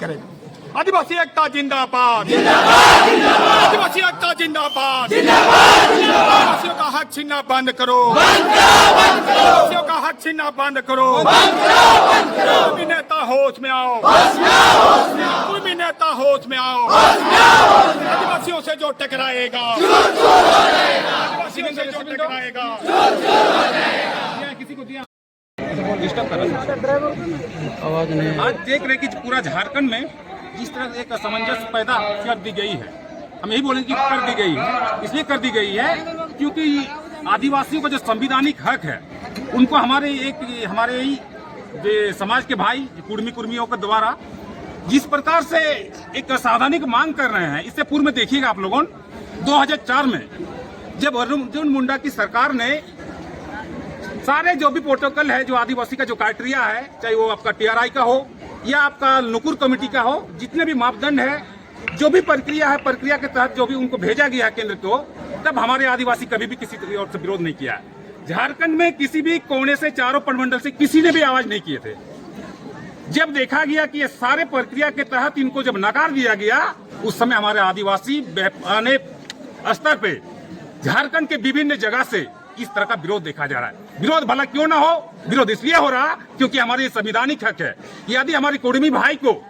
करेगा। आदिवासी एकता जिंदाबाद, आदिवासी एकता जिंदाबाद, आदिवासियों का हक छीनना बंद करो, आदिवासियों का हक छीनना बंद करो। कोई भी नेता होश में आओ, कोई भी नेता होश में आओ। आदिवासियों से जो टकराएगा, आदिवासियों से जो टकराएगा, किसी को दिया डिस्टर्ब कर आवाज नहीं। आज देख रहे कि पूरा झारखंड में जिस तरह से एक असमंजस पैदा कर दी गई है, हम यही बोलेंगे कि कर दी गई है। इसलिए कर दी गई है क्योंकि आदिवासियों का जो संवैधानिक हक है उनको हमारे ही जो समाज के भाई कुर्मियों के द्वारा जिस प्रकार से एक असंवैधानिक मांग कर रहे हैं। इससे पूर्व में देखिएगा आप लोगों 2004 में जब अर्जुन मुंडा की सरकार ने सारे जो भी प्रोटोकॉल है, जो आदिवासी का जो क्राइटेरिया है, चाहे वो आपका टीआरआई का हो या आपका नुकुर कमेटी का हो, जितने भी मापदंड है, जो भी प्रक्रिया है, प्रक्रिया के तहत जो भी उनको भेजा गया है केंद्र को, तब हमारे आदिवासी कभी भी किसी और से विरोध नहीं किया है। झारखंड में किसी भी कोने से, चारों प्रमंडल से किसी ने भी आवाज नहीं किए थे। जब देखा गया कि ये सारे प्रक्रिया के तहत इनको जब नकार दिया गया, उस समय हमारे आदिवासी बेपनाह स्तर पे झारखंड के विभिन्न जगह से इस तरह का विरोध देखा जा रहा है। विरोध भला क्यों ना हो, विरोध इसलिए हो रहा क्योंकि हमारे संवैधानिक हक है। यदि हमारी कुर्मी भाई को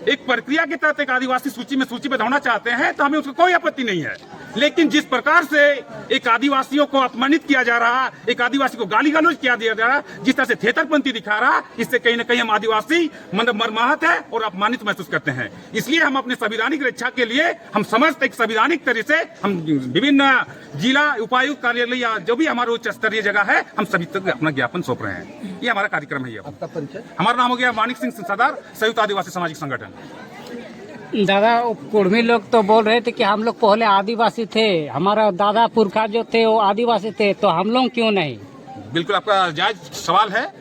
एक प्रक्रिया के तहत एक आदिवासी सूची में सूचीबद्ध होना चाहते हैं तो हमें उसको कोई आपत्ति नहीं है। लेकिन जिस प्रकार से एक आदिवासियों को अपमानित किया जा रहा, एक आदिवासी को गाली गलौज किया जा रहा, जिस तरह से थेतरपंथी दिखा रहा, इससे कहीं न कहीं हम आदिवासी मर्माहत है और अपमानित महसूस करते हैं। इसलिए हम अपने संवैधानिक रक्षा के लिए हम समस्त एक संवैधानिक तरह से हम विभिन्न जिला उपायुक्त कार्यालय या जो भी हमारा उच्च स्तरीय जगह है, हम सभी तक अपना ज्ञापन सौंप रहे हैं। ये हमारा कार्यक्रम है। आपका परिचय? हमारा नाम हो गया मानिक सिंह सरदार, संयुक्त आदिवासी सामाजिक संगठन। दादा, कुर्मी लोग तो बोल रहे थे कि हम लोग पहले आदिवासी थे, हमारा दादा पुरखा जो थे वो आदिवासी थे, तो हम लोग क्यों नहीं? बिल्कुल आपका जायज सवाल है।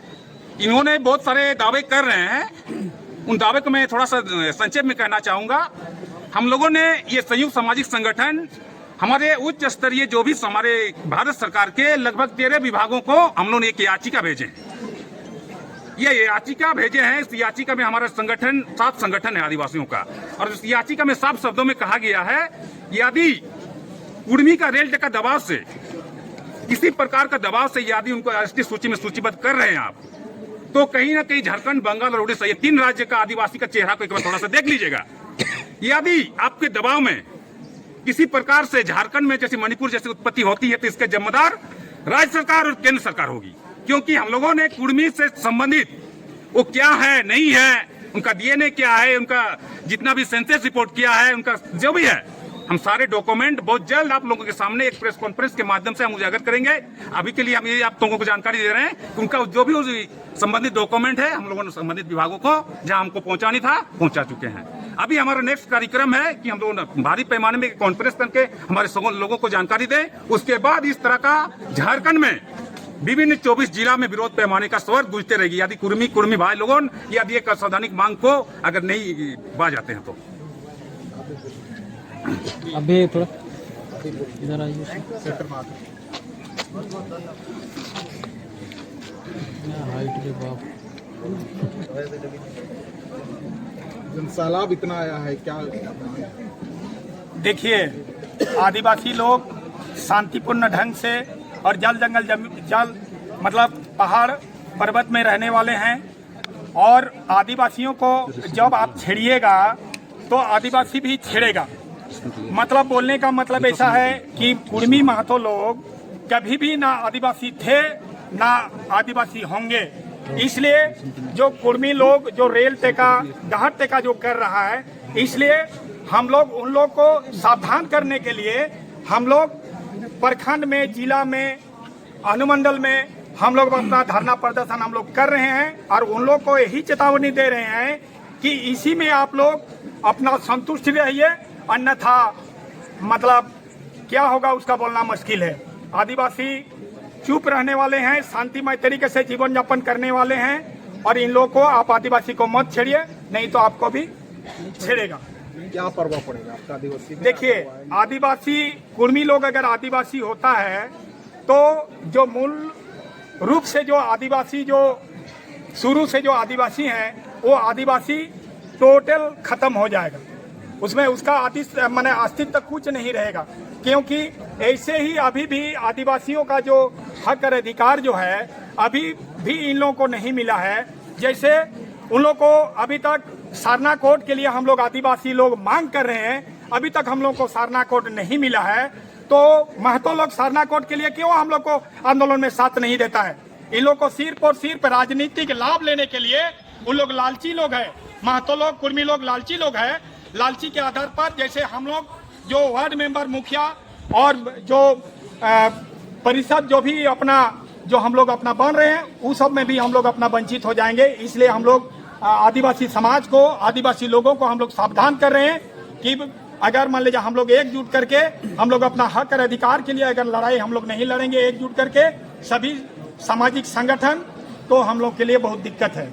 इन्होंने बहुत सारे दावे कर रहे हैं। उन दावे को मैं थोड़ा सा संक्षेप में कहना चाहूंगा। हम लोगों ने ये संयुक्त सामाजिक संगठन हमारे उच्च स्तरीय जो भी हमारे भारत सरकार के लगभग 13 विभागों को हम लोगों ने एक याचिका भेजे हैं। ये याचिका भेजे हैं। इस याचिका में हमारा संगठन 7 संगठन है आदिवासियों का, और इस याचिका में साफ शब्दों में कहा गया है यदि कुर्मी का रेल टेका दबाव से, किसी प्रकार का दबाव से यदि उनको राष्ट्रीय सूची में सूचीबद्ध कर रहे हैं आप, तो कहीं ना कहीं झारखंड, बंगाल और उड़ीसा, ये 3 राज्य का आदिवासी का चेहरा को एक बार थोड़ा सा देख लीजिएगा। यदि आपके दबाव में किसी प्रकार से झारखंड में जैसे मणिपुर जैसी उत्पत्ति होती है, तो इसके जिम्मेदार राज्य सरकार और केंद्र सरकार होगी। क्योंकि हम लोगों ने कुर्मी से संबंधित वो क्या है, नहीं है, उनका डीएनए क्या है, उनका जितना भी सेंसस रिपोर्ट किया है, उनका जो भी है, हम सारे डॉक्यूमेंट बहुत जल्द आप लोगों के सामने एक प्रेस कॉन्फ्रेंस के माध्यम से हम उजागर करेंगे। अभी के लिए हम ये आप लोगों को जानकारी दे रहे हैं कि उनका जो भी संबंधित डॉक्यूमेंट है, हम लोगों ने संबंधित विभागों को जहां हमको पहुंचानी था पहुंचा चुके हैं। अभी हमारा नेक्स्ट कार्यक्रम है कि हम लोग भारी पैमाने में कॉन्फ्रेंस करके हमारे लोगों को जानकारी दें। उसके बाद इस तरह का झारखंड में विभिन्न 24 जिला में विरोध पैमाने का स्वर गूंजते रहेगी यदि कुर्मी भाई लोगों यदि एक संवैधानिक मांग को अगर नहीं बाज जाते हैं तो। अभी थोड़ा इधर आइए। हाइट के बाप सैलाब इतना आया है क्या? देखिए, आदिवासी लोग शांतिपूर्ण ढंग से और जल मतलब पहाड़ पर्वत में रहने वाले हैं, और आदिवासियों को जब आप छेड़िएगा तो आदिवासी भी छेड़ेगा। मतलब बोलने का मतलब ऐसा है कि कुर्मी महतो लोग कभी भी ना आदिवासी थे ना आदिवासी होंगे। इसलिए जो कुर्मी लोग जो रेल टेका, गहर टेका जो कर रहा है, इसलिए हम लोग उन लोग को सावधान करने के लिए हम लोग प्रखंड में, जिला में, अनुमंडल में हम लोग अपना धरना प्रदर्शन हम लोग कर रहे हैं, और उन लोग को यही चेतावनी दे रहे हैं कि इसी में आप लोग अपना संतुष्ट रहिए, अन्यथा मतलब क्या होगा उसका बोलना मुश्किल है। आदिवासी चुप रहने वाले हैं, शांतिमय तरीके से जीवन यापन करने वाले हैं, और इन लोगों को आप आदिवासी को मत छेड़िए, नहीं तो आपको भी छेड़ेगा। क्या प्रभाव पड़ेगा आपका आदिवासी? देखिए, आदिवासी कुर्मी लोग अगर आदिवासी होता है तो जो मूल रूप से जो आदिवासी जो शुरू से जो आदिवासी हैं वो आदिवासी टोटल खत्म हो जाएगा। उसमें उसका माने अस्तित्व कुछ नहीं रहेगा, क्योंकि ऐसे ही अभी भी आदिवासियों का जो हक और अधिकार जो है अभी भी इन लोगों को नहीं मिला है। जैसे उन लोगों को अभी तक सारना कोड के लिए हम लोग आदिवासी लोग मांग कर रहे हैं, अभी तक हम लोग को सारना कोड नहीं मिला है। तो महतो लोग सारना कोड के लिए क्यों हम लोग को आंदोलन में साथ नहीं देता है? इन लोग को सिर्फ और सिर्फ राजनीतिक लाभ लेने के लिए उन लोग लालची लोग हैं। महतो लोग, कुर्मी लोग लालची लोग हैं। लालची के आधार पर जैसे हम लोग जो वार्ड मेंबर, मुखिया और जो परिषद जो भी अपना जो हम लोग अपना बन रहे हैं, उस सब में भी हम लोग अपना वंचित हो जाएंगे। इसलिए हम लोग आदिवासी समाज को, आदिवासी लोगों को हम लोग सावधान कर रहे हैं कि अगर मान लीजिए हम लोग एकजुट करके हम लोग अपना हक और अधिकार के लिए अगर लड़ाई हम लोग नहीं लड़ेंगे एकजुट करके सभी सामाजिक संगठन, तो हम लोग के लिए बहुत दिक्कत है।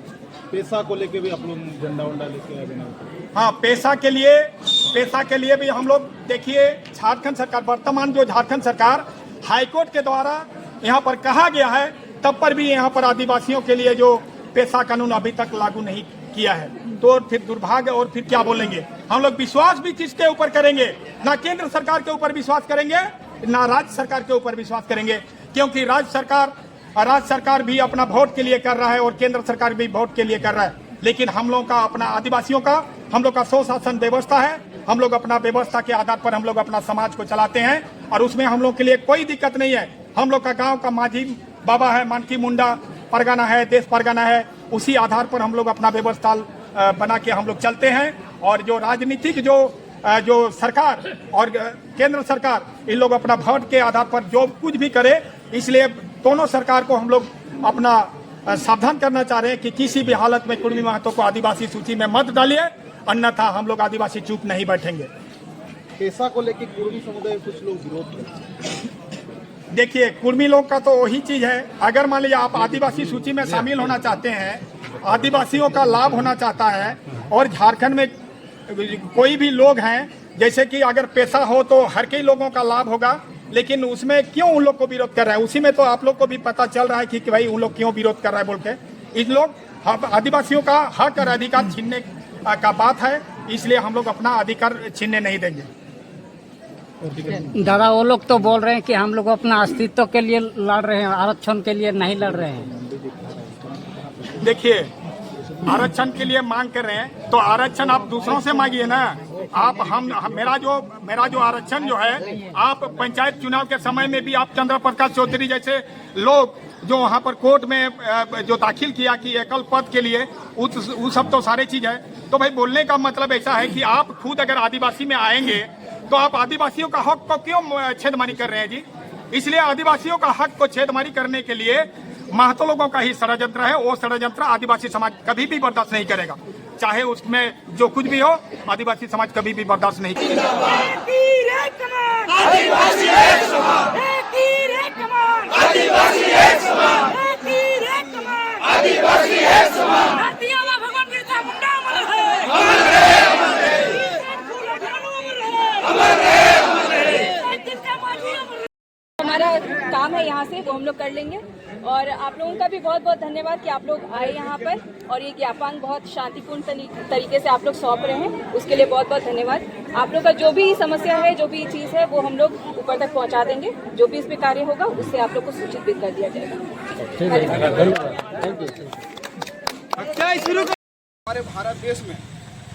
पैसा को लेके भी आप लोग झंडा उंडा लेके आए हैं? हाँ, पैसा के लिए भी हम लोग देखिए, झारखंड सरकार, वर्तमान जो झारखंड सरकार हाईकोर्ट के द्वारा यहाँ पर कहा गया है, तब पर भी यहाँ पर आदिवासियों के लिए जो पैसा कानून अभी तक लागू नहीं किया है। तो फिर दुर्भाग्य, और फिर क्या बोलेंगे? हम लोग विश्वास भी किसके ऊपर करेंगे? ना केंद्र सरकार के ऊपर विश्वास करेंगे, ना राज्य सरकार के ऊपर विश्वास करेंगे, क्योंकि राज्य सरकार भी अपना वोट के लिए कर रहा है और केंद्र सरकार भी वोट के लिए कर रहा है। लेकिन हम लोग का अपना आदिवासियों का, हम लोग का स्वशासन व्यवस्था है। हम लोग अपना व्यवस्था के आधार पर हम लोग अपना समाज को चलाते हैं और उसमें हम लोग के लिए कोई दिक्कत नहीं है। हम लोग का गांव का माझी बाबा है, मानकी मुंडा परगना है, देश परगना है, उसी आधार पर हम लोग अपना व्यवस्था बना के हम लोग चलते हैं। और जो राजनीतिक जो सरकार और केंद्र सरकार, इन लोग अपना वोट के आधार पर जो कुछ भी करे, इसलिए दोनों सरकार को हम लोग अपना सावधान करना चाह रहे हैं कि किसी भी हालत में कुर्मी महतो को आदिवासी सूची में मत डालिए, अन्यथा हम लोग आदिवासी चुप नहीं बैठेंगे। पैसा को लेके कुर्मी समुदाय कुछ लोग विरोध करते हैं। देखिए, कुर्मी लोग का तो वही चीज है, अगर मान लीजिए आप आदिवासी सूची में शामिल होना चाहते हैं, आदिवासियों का लाभ होना चाहता है, और झारखंड में कोई भी लोग हैं, जैसे कि अगर पैसा हो तो हर कई लोगों का लाभ होगा, लेकिन उसमें क्यों उन लोग को विरोध कर रहा है? उसी में तो आप लोग को भी पता चल रहा है कि भाई उन लोग क्यों विरोध कर रहा है बोल के। इन लोग आदिवासियों का हक और अधिकार छीनने का बात है, इसलिए हम लोग अपना अधिकार छीनने नहीं देंगे। दादा, वो लोग तो बोल रहे हैं कि हम लोग अपना अस्तित्व के लिए लड़ रहे हैं, आरक्षण के लिए नहीं लड़ रहे हैं। देखिए, आरक्षण के लिए मांग कर रहे हैं तो आरक्षण आप दूसरों से मांगिए ना। आप मेरा जो आरक्षण जो है, आप पंचायत चुनाव के समय में भी आप चंद्र प्रकाश चौधरी जैसे लोग जो वहाँ पर कोर्ट में जो दाखिल किया कि एकल पद के लिए, उस सब तो सारे चीज है। तो भाई बोलने का मतलब ऐसा है कि आप खुद अगर आदिवासी में आएंगे तो आप आदिवासियों का हक को क्यों छेदमानी कर रहे हैं जी? इसलिए आदिवासियों का हक को छेदमानी करने के लिए महतो लोगों का ही षड्यंत्र है। वो षड्यंत्र आदिवासी समाज कभी भी बर्दाश्त नहीं करेगा, चाहे उसमें जो कुछ भी हो, आदिवासी समाज कभी भी बर्दाश्त नहीं करेगा। हमारा काम है यहाँ से, वो हम लोग कर लेंगे। और आप लोगों का भी बहुत बहुत धन्यवाद कि आप लोग आए यहाँ पर और ये ज्ञापन बहुत शांतिपूर्ण तरीके से आप लोग सौंप रहे हैं, उसके लिए बहुत बहुत धन्यवाद। आप लोग का जो भी समस्या है, जो भी चीज़ है, वो हम लोग ऊपर तक पहुँचा देंगे। जो भी इसमें कार्य होगा उससे आप लोग को सूचित भी कर दिया जाएगा। हमारे भारत देश में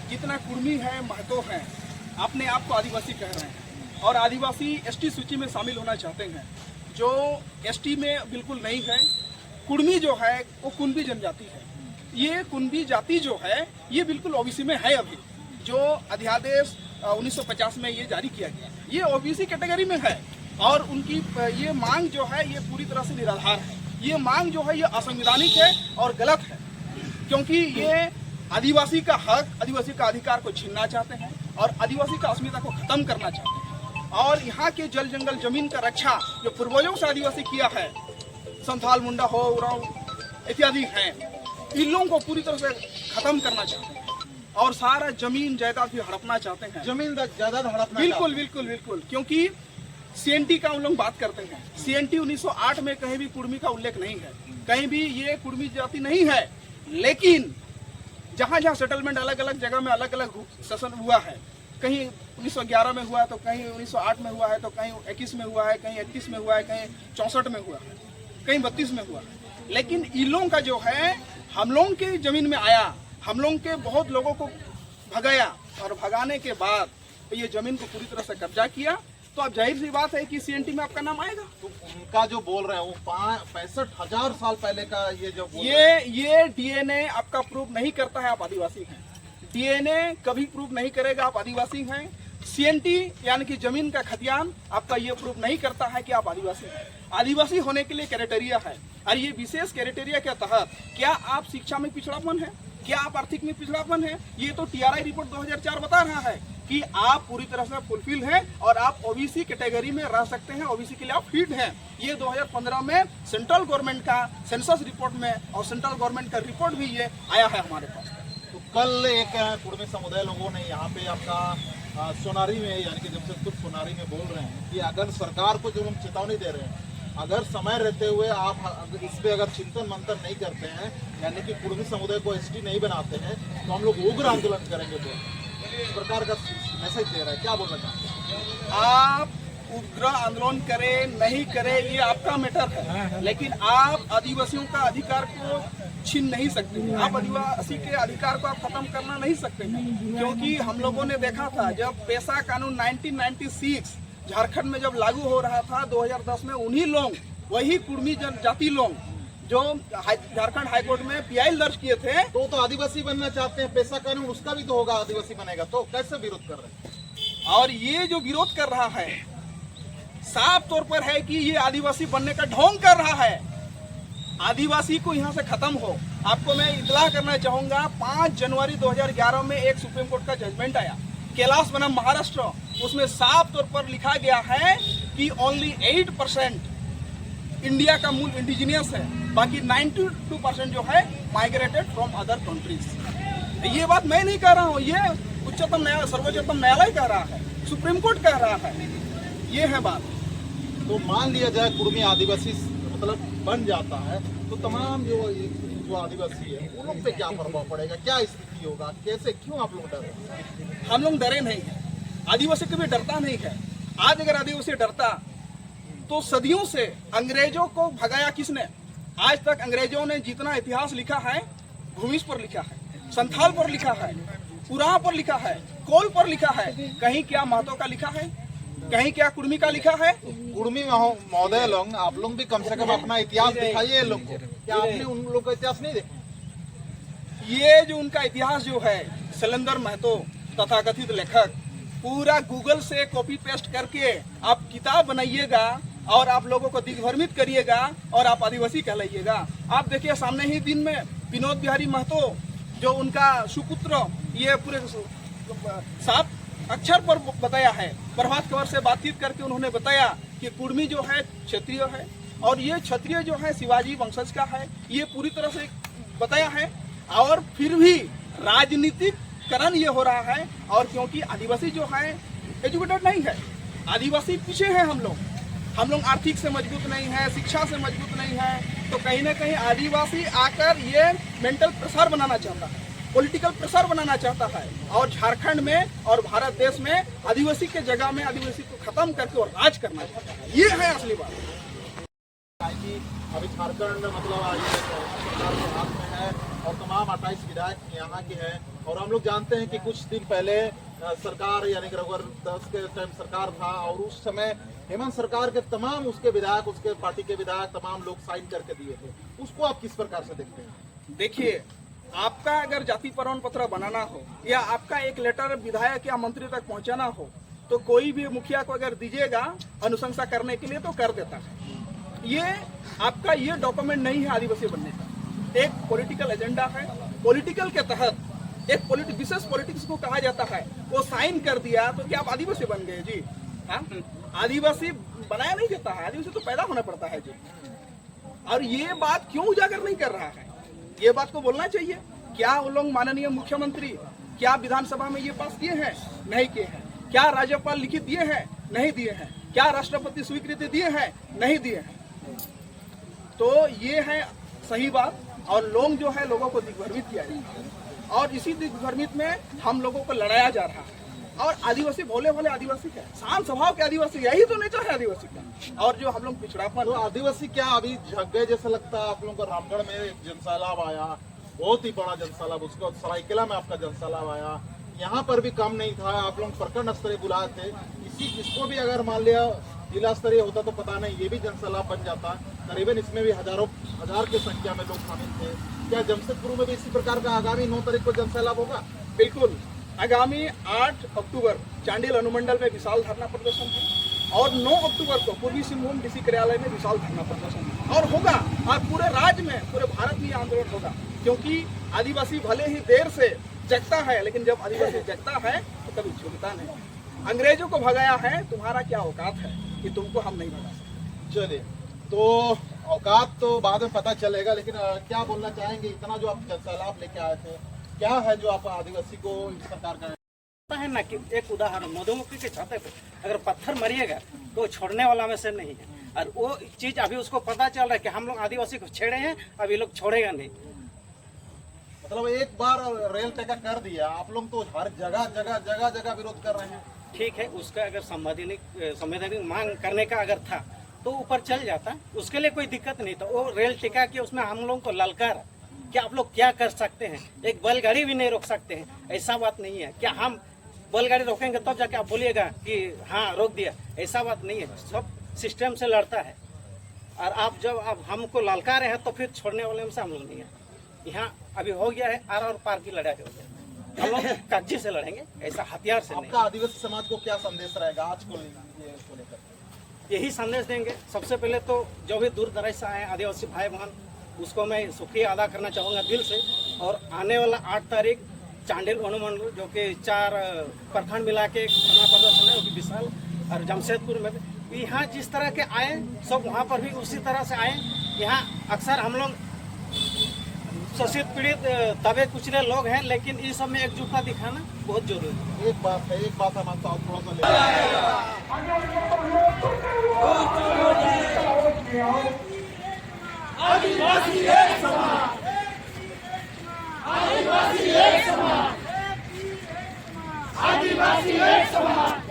जितना कुर्मी है, महतो हैं, अपने आप को आदिवासी कह रहे हैं और आदिवासी एसटी सूची में शामिल होना चाहते हैं, जो एसटी में बिल्कुल नहीं है। कुर्मी जो है वो कुंबी जनजाति है। ये कुंबी जाति जो है ये बिल्कुल ओबीसी में है। अभी जो अध्यादेश 1950 में ये जारी किया गया, ये ओबीसी कैटेगरी में है और उनकी ये मांग जो है ये पूरी तरह से निराधार है। ये मांग जो है ये असंवैधानिक है और गलत है, क्योंकि ये आदिवासी का हक, आदिवासी का अधिकार को छीनना चाहते हैं और आदिवासी का अस्मिता को खत्म करना चाहते हैं। और यहाँ के जल जंगल जमीन का रक्षा जो पूर्वजों से आदिवासी किया है, संथाल, मुंडा हो, उरांव इत्यादि हैं, इन लोगों को पूरी तरह से खत्म करना चाहते हैं और सारा जमीन जायदाद भी हड़पना चाहते हैं। जमीन जायदाद हड़पना, बिल्कुल बिल्कुल बिल्कुल, क्योंकि सीएनटी का उन लोग बात करते हैं। सीएनटी 1908 में कहीं भी कुर्मी का उल्लेख नहीं है, कहीं भी ये कुर्मी जाति नहीं है। लेकिन जहाँ जहाँ सेटलमेंट अलग अलग जगह में अलग अलग सेशन हुआ है, कहीं 1911 में हुआ है तो कहीं 1908 में हुआ है तो कहीं 21 में हुआ है, कहीं 31 में हुआ है, कहीं 64 में हुआ है, कहीं 32 में हुआ है। लेकिन इन लोगों का जो है हम लोगों की जमीन में आया, हम लोगों के बहुत लोगों को भगाया और भगाने के बाद ये जमीन को पूरी तरह से कब्जा किया। तो अब जाहिर सी बात है कि सीएनटी में आपका नाम आएगा। तो उनका जो बोल रहे हैं वो 65,000 साल पहले का ये जो ये डीएनए आपका प्रूव नहीं करता है आप आदिवासी हैं। डीएनए कभी प्रूव नहीं करेगा आप आदिवासी हैं। सीएनटी यानी कि जमीन का खतियान आपका ये प्रूव नहीं करता है कि आप आदिवासी हैं। आदिवासी होने के लिए क्राइटेरिया है और ये विशेष क्राइटेरिया के तहत क्या आप शिक्षा में पिछड़ापन है, क्या आप आर्थिक में पिछड़ापन है, ये तो टीआरआई रिपोर्ट 2004 बता रहा है कि आप पूरी तरह से फुलफिल हैं और आप ओबीसी कैटेगरी में रह सकते हैं, ओबीसी के लिए आप फिट हैं। ये 2015 में सेंट्रल गवर्नमेंट का सेंसस रिपोर्ट में और सेंट्रल गवर्नमेंट का रिपोर्ट भी ये आया है हमारे पास। तो कल एक कुर्मी समुदाय लोगों ने यहाँ पे आपका सोनारी में यानी कि जमशेदपुर सोनारी में बोल रहे हैं कि अगर सरकार को जो हम चेतावनी दे रहे हैं, अगर समय रहते हुए आप इस पे अगर चिंतन मंथन नहीं करते हैं यानी कि कुर्मी समुदाय को एसटी नहीं बनाते हैं तो हम लोग उग्र आंदोलन करेंगे। तो इस प्रकार का मैसेज दे रहा है, क्या बोलना चाहते हैं? आप उग्र आंदोलन करें नहीं करें ये आपका मैटर है, लेकिन आप आदिवासियों का अधिकार को छीन नहीं सकते। आप आदिवासी के अधिकार को आप खत्म करना नहीं सकते हैं, क्योंकि हम लोगों ने देखा था जब पेशा कानून 1996 झारखंड में जब लागू हो रहा था 2010 में, उन्हीं लोग वही कुर्मी जनजाति लोग जो झारखंड हाईकोर्ट में पीआई दर्ज किए थे तो आदिवासी बनना चाहते हैं। पेशा कानून उसका भी तो होगा, आदिवासी बनेगा तो कैसे विरोध कर रहे हैं? और ये जो विरोध कर रहा है साफ तौर पर है कि ये आदिवासी बनने का ढोंग कर रहा है। आदिवासी को यहाँ से खत्म हो। आपको मैं इतला करना चाहूंगा 5 जनवरी 2011 में एक सुप्रीम कोर्ट का जजमेंट आया कैलाश बनम महाराष्ट्र, उसमें साफ तौर पर लिखा गया है कि ओनली 8% इंडिया का मूल इंडिजिनियस है, बाकी 92% जो है माइग्रेटेड फ्रॉम अदर कंट्रीज। ये बात मैं नहीं कह रहा हूँ, ये उच्चतम न्यायालय सर्वोच्चतम न्यायालय कह रहा है, सुप्रीम कोर्ट कह रहा है। ये है बात। तो मान लिया जाए कुर्मी आदिवासी मतलब बन जाता है तो तमाम जो आदिवासी है उन लोग पे क्या प्रभाव पड़ेगा, क्या स्थिति होगा, कैसे, क्यों आप लोग डर रहे हैं? हम लोग डरे नहीं हैं, आदिवासी कभी डरता नहीं है। आज अगर आदिवासी डरता तो सदियों से अंग्रेजों को भगाया किसने? आज तक अंग्रेजों ने जितना इतिहास लिखा है भूमिज पर लिखा है, संथाल पर लिखा है, उरांव पर लिखा है, कोल पर लिखा है, कहीं क्या महतो का लिखा है, कहीं क्या कुर्मी का लिखा है? कुर्मी महोदय लोग, आप लोग भी कम से कम अपना इतिहास दिखाइए लोग को। क्या आपने उन लोगों का इतिहास नहीं देखा? ये जो उनका इतिहास जो है शैलेंद्र महतो तथाकथित लेखक पूरा गूगल से कॉपी पेस्ट करके आप किताब बनाइएगा और आप लोगों को दिग्भ्रमित करिएगा और आप आदिवासी कहलाइएगा। आप देखिए सामने ही दिन में विनोद बिहारी महतो जो उनका सुपुत्र, ये पूरे 7 अक्षर पर बताया है। प्रभात खबर से बातचीत करके उन्होंने बताया कि कुर्मी जो है क्षत्रिय है और ये क्षत्रिय जो है शिवाजी वंशज का है, ये पूरी तरह से बताया है। और फिर भी राजनीतिकरण ये हो रहा है, और क्योंकि आदिवासी जो है एजुकेटेड नहीं है, आदिवासी पीछे है। हम लोग आर्थिक से मजबूत नहीं है, शिक्षा से मजबूत नहीं है, तो कहीं ना कहीं आदिवासी आकर ये मेंटल प्रेशर बनाना चाहता है, पॉलिटिकल प्रेशर बनाना चाहता है और झारखंड में और भारत देश में आदिवासी के जगह में आदिवासी को खत्म करके और राज करना चाहता है। ये है असली बात। अभी झारखंड मतलब आज सरकार के हाथ में है और तमाम 28 विधायक यहाँ के हैं और हम लोग जानते हैं कि कुछ दिन पहले सरकार यानी कि रघुवर दास के टाइम सरकार था और उस समय हेमंत सरकार के तमाम उसके विधायक, उसके पार्टी के विधायक तमाम लोग साइन करके दिए थे। उसको आप किस प्रकार से देखते हैं? देखिए, आपका अगर जाति प्रमाण पत्र बनाना हो या आपका एक लेटर विधायक या मंत्री तक पहुंचाना हो तो कोई भी मुखिया को अगर दीजिएगा अनुशंसा करने के लिए तो कर देता है। ये आपका ये डॉक्यूमेंट नहीं है आदिवासी बनने का, एक पॉलिटिकल एजेंडा है। पॉलिटिकल के तहत एक विशेष पॉलिटिक्स को कहा जाता है, वो साइन कर दिया तो क्या आप आदिवासी बन गए जी? हाँ, आदिवासी बनाया नहीं जाता है, आदिवासी तो पैदा होना पड़ता है जी। और ये बात क्यों उजागर नहीं कर रहा है? ये बात को बोलना चाहिए। क्या वो लोग माननीय मुख्यमंत्री क्या विधानसभा में ये पास किए हैं? नहीं किए हैं। क्या राज्यपाल लिखित दिए हैं? नहीं दिए हैं। क्या राष्ट्रपति स्वीकृति दिए हैं? नहीं दिए हैं। तो ये है सही बात, और लोग जो है लोगों को दिग्भ्रमित किया है। और इसी भ्रमित में हम लोगों को लड़ाया जा रहा है। और आदिवासी भोले भोले आदिवासी क्या, शांत स्वभाव के आदिवासी, यही तो नेचर है आदिवासी का। और जो हम लोग पिछड़ापन, तो आदिवासी क्या अभी झक गए जैसा लगता है आप लोगों को? रामगढ़ में एक जनसैलाब आया, बहुत ही बड़ा जनसैलाब, उसको सरायकेला में आपका जनसैलाब आया, यहाँ पर भी कम नहीं था, आप लोग प्रखंड स्तरीय बुलाए थे। इसको भी अगर मान लिया जिला स्तरीय होता तो पता नहीं ये भी जनसैलाब बन जाता। करीबन इसमें भी हजार की संख्या में लोग शामिल थे। क्या जमशेदपुर में भी इसी प्रकार का आगामी 9 तारीख को जनसैलाब होगा? बिल्कुल, आगामी 8 अक्टूबर चांडिल अनुमंडल में विशाल धरना प्रदर्शन है और 9 अक्टूबर को पूर्वी सिंहभूम डीसी कार्यालय में विशाल धरना प्रदर्शन है और होगा। और पूरे राज्य में, पूरे भारत में आंदोलन होगा, क्योंकि आदिवासी भले ही देर से जगता है, लेकिन जब आदिवासी जगता है तो कभी झुकता नहीं। अंग्रेजों को भगाया है, तुम्हारा क्या औकात है कि तुमको हम नहीं भगा सकते। चलिए, तो औकात तो बाद में पता चलेगा, लेकिन क्या बोलना चाहेंगे? इतना जो आप जनसैलाब लेके आए थे, क्या है जो आप आदिवासी को इस प्रकार का है ना कि एक उदाहरण, मधुमक्खी के छाते पे अगर पत्थर मरिएगा तो छोड़ने वाला में से नहीं है। और वो चीज अभी उसको पता चल रहा है कि हम लोग आदिवासी को छेड़े हैं, अभी लोग छोड़ेगा नहीं। मतलब एक बार रेल टेका कर दिया, आप लोग तो हर जगह विरोध कर रहे हैं। ठीक है, उसका अगर संवैधानिक मांग करने का अगर था तो ऊपर चल जाता, उसके लिए कोई दिक्कत नहीं था। वो रेल टिका के उसमें हम लोगों को ललकार कि आप लोग क्या कर सकते हैं, एक बैलगाड़ी भी नहीं रोक सकते हैं, ऐसा बात नहीं है। क्या हम बैलगाड़ी रोकेंगे तब जाके आप बोलिएगा कि हाँ रोक दिया, ऐसा बात नहीं है। सब सिस्टम से लड़ता है और आप जब आप हमको ललका रहे हैं तो फिर छोड़ने वाले में से हम लोग नहीं है। यहाँ अभी हो गया है आर और पार की लड़ाई हो गया, हम लोग कब्जे से लड़ेंगे, ऐसा हथियार से नहीं। आपका आदिवासी समाज को क्या संदेश रहेगा आज को लेकर? यही संदेश देंगे। सबसे पहले तो जो भी दूर दराज से आए आदिवासी भाई बहन, उसको मैं शुक्रिया अदा करना चाहूँगा दिल से। और आने वाला 8 तारीख चांडिल अनुमंडल, जो कि 4 प्रखंड मिला के धरना प्रदर्शन है, वो भी विशाल, और जमशेदपुर में भी यहाँ जिस तरह के आए सब वहाँ पर भी उसी तरह से आए। यहाँ अक्सर हम लोग शोषित पीड़ित दबे कुचले लोग हैं, लेकिन इस सब में एकजुटता दिखाना बहुत जरूरी है। एक बात हमारे साथ थोड़ा सा आदिवासी एक समाज, आदिवासी एक समाज, आदिवासी एक समाज।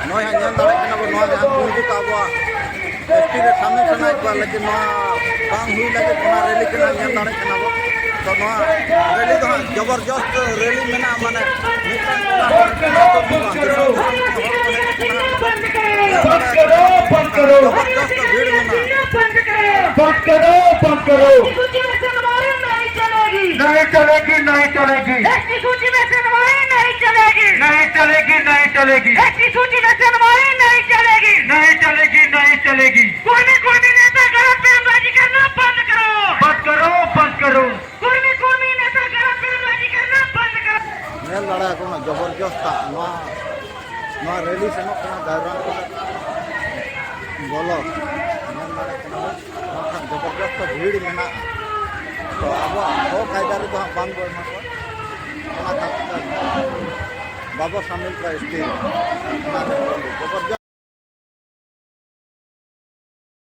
नॉय हंजन दाड़े कना बो नॉय जहां पुंजु का बो एसटी रे सामने सनाय को लेकिन नॉ काम हुई लगे कोना रैली कना हंजन दाड़े कना बो तो नॉ रैली तो जबरदस्त रैली मेना माने बंद करो जबरदस्त भीड़ मेना बंद करो नहीं चलेगी नहीं चलेगी एसटी सूची में सुनवाई नहीं चलेगी नहीं चलेगी नहीं चलेगी एसटी सूची में सुनवाई नहीं चलेगी नहीं चलेगी नहीं चलेगी कोई नेता गलत बयानबाजी करना बंद करो बंद करो कोई नेता गलत बयानबाजी करना बंद करो। मेल लड़ा को ना जबरदस्त ना रैली से ना दायरा को बोलो मेल लड़ा को जबरदस्त भीड़ में ना तो अब हो कायदा तो बंद बाबा शामिल का स्टेज जबरदस्त